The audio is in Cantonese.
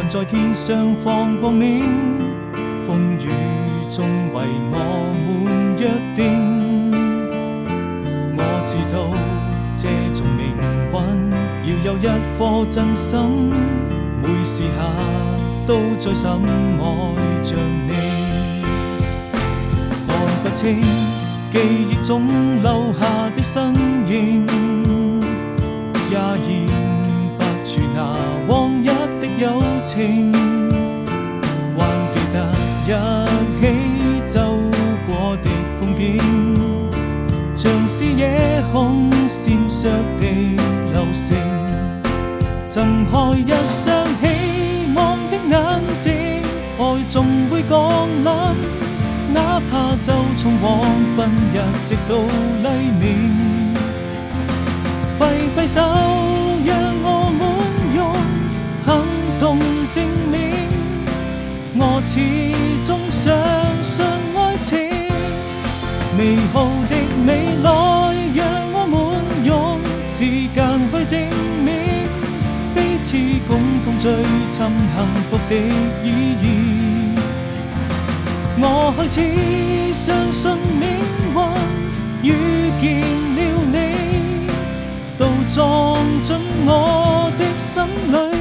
還在天上放光明，風雨中為我們約定。我知道這種命運要有一顆真心，每時刻都在深愛着你。看不清記憶中留下的身影，也驗不出那往日的友情，還記得一起走過的風景，像是夜空閃爍的流星，睜開一雙希望的眼睛，愛總會降臨，哪怕就從黃昏一直到黎明。揮揮手，讓我們用行動證明，我始終相信愛情。美好的未來，讓我們用時間去證明，彼此共同追尋幸福的意義。我開始相信命運，遇見了你，都撞進我的心裏。